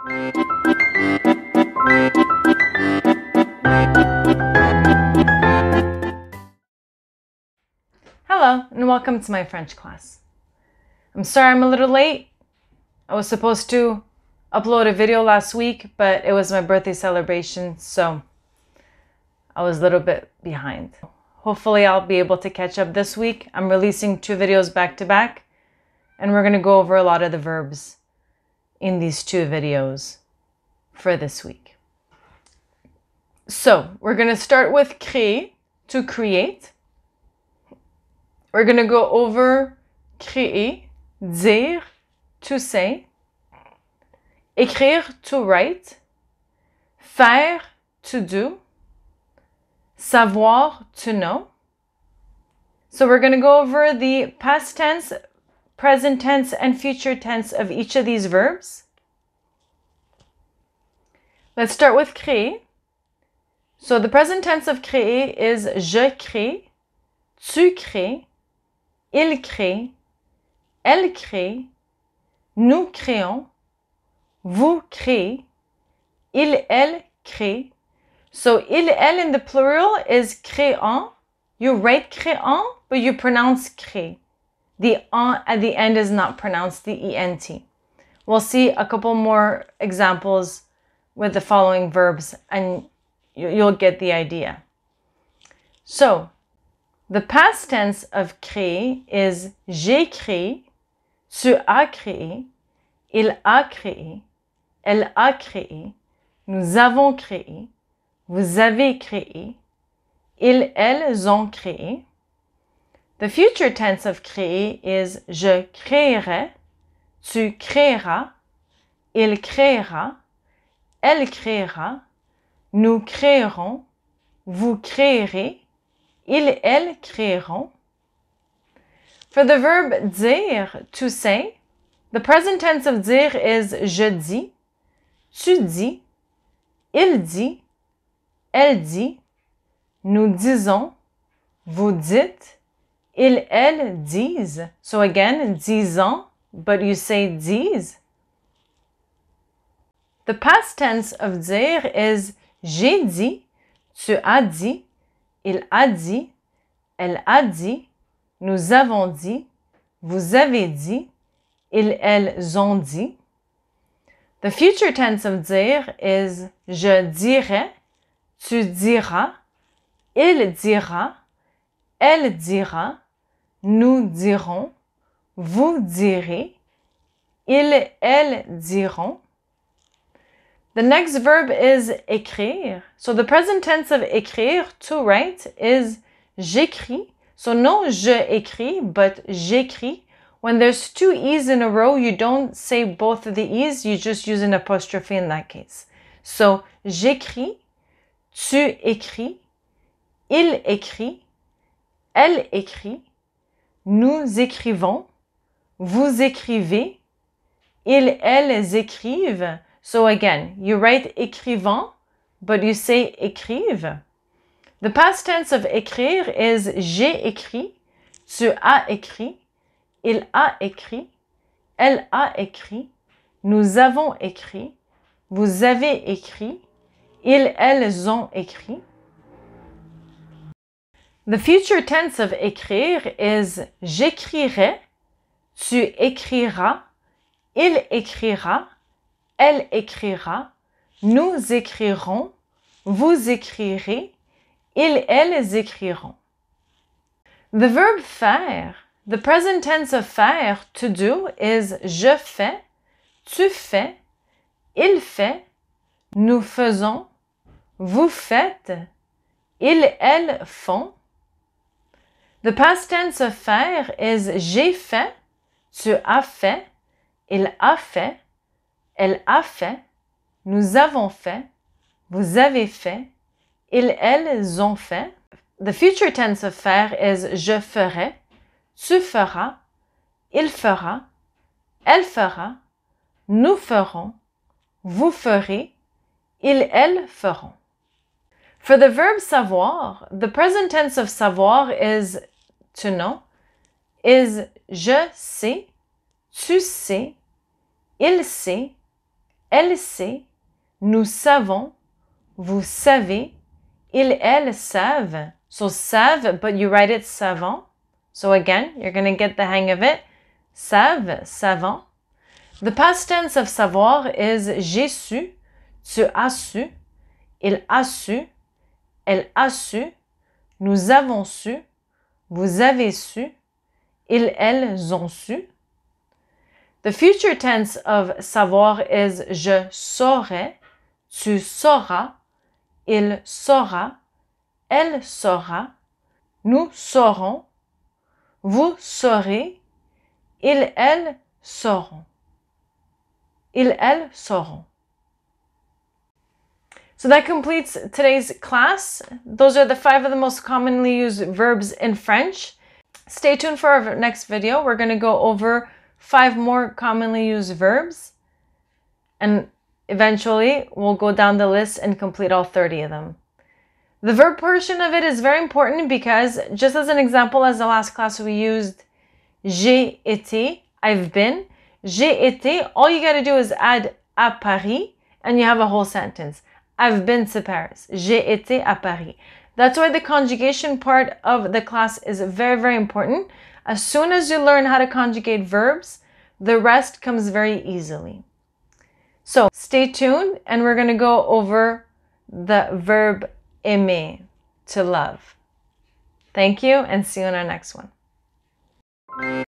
Hello, and welcome to my French class. I'm sorry I'm a little late. I was supposed to upload a video last week, but it was my birthday celebration, so I was a little bit behind. Hopefully I'll be able to catch up this week. I'm releasing 2 videos back to back, and we're going to go over a lot of the verbs in these 2 videos for this week. So we're going to start with créer, to create. We're going to go over créer, dire, to say, écrire, to write, faire, to do, savoir, to know. So we're going to go over the past tense, present tense, and future tense of each of these verbs. Let's start with créer. So the present tense of créer is je crée, tu crées, il crée, elle crée, nous créons, vous créez, il, elle crée. So il, elle in the plural is créant. You write créant, but you pronounce crée. The en at the end is not pronounced, the ent. We'll see a couple more examples with the following verbs and you'll get the idea. So, the past tense of créer is j'ai créé, tu as créé, il a créé, elle a créé, nous avons créé, vous avez créé, ils, elles ont créé. The future tense of créer is je créerai, tu créeras, il créera, elle créera, nous créerons, vous créerez, ils, elles créeront. For the verb dire, to say, the present tense of dire is je dis, tu dis, il dit, elle dit, nous disons, vous dites, ils, elles disent. So again, disons, but you say disent. The past tense of dire is j'ai dit, tu as dit, il a dit, elle a dit, nous avons dit, vous avez dit, ils, elles ont dit. The future tense of dire is je dirai, tu diras, il dira, elle dira, nous dirons, vous direz, ils, elles diront. The next verb is écrire. So the present tense of écrire, to write, is j'écris. So no je écris, but j'écris. When there's 2 e's in a row, you don't say both of the e's, you just use an apostrophe in that case. So j'écris, tu écris, il écrit, elle écrit, nous écrivons, vous écrivez, ils, elles écrivent. So again, you write écrivant, but you say écrive. The past tense of écrire is j'ai écrit, tu as écrit, il a écrit, elle a écrit, nous avons écrit, vous avez écrit, ils, elles ont écrit. The future tense of écrire is j'écrirai, tu écriras, il écrira, elle écrira, nous écrirons, vous écrirez, ils, elles écriront. The verb faire, the present tense of faire, to do, is je fais, tu fais, il fait, nous faisons, vous faites, ils, elles font. The past tense of faire is j'ai fait, tu as fait, il a fait, elle a fait, nous avons fait, vous avez fait, ils, elles ont fait. The future tense of faire is je ferai, tu feras, il fera, elle fera, nous ferons, vous ferez, ils, elles feront. For the verb savoir, the present tense of savoir is to know, is je sais, tu sais, il sait, Elle sait, nous savons, vous savez, ils, elles savent. So savent, but you write it savant. So again, you're going to get the hang of it. Savent, savant. The past tense of savoir is j'ai su, tu as su, il a su, elle a su, nous avons su, vous avez su, ils, elles ont su. The future tense of savoir is je saurai, tu sauras, il saura, elle saura, nous saurons, vous saurez, ils, elles sauront. Ils, elles sauront. So that completes today's class. Those are the 5 of the most commonly used verbs in French. Stay tuned for our next video. We're going to go over 5 more commonly used verbs. And eventually, we'll go down the list and complete all 30 of them. The verb portion of it is very important because, just as an example, as the last class we used, j'ai été, I've been. J'ai été, all you got to do is add à Paris, and you have a whole sentence. I've been to Paris. J'ai été à Paris. That's why the conjugation part of the class is very, very important. As soon as you learn how to conjugate verbs, the rest comes very easily. So stay tuned, and we're going to go over the verb aimer, to love. Thank you, and see you in our next one.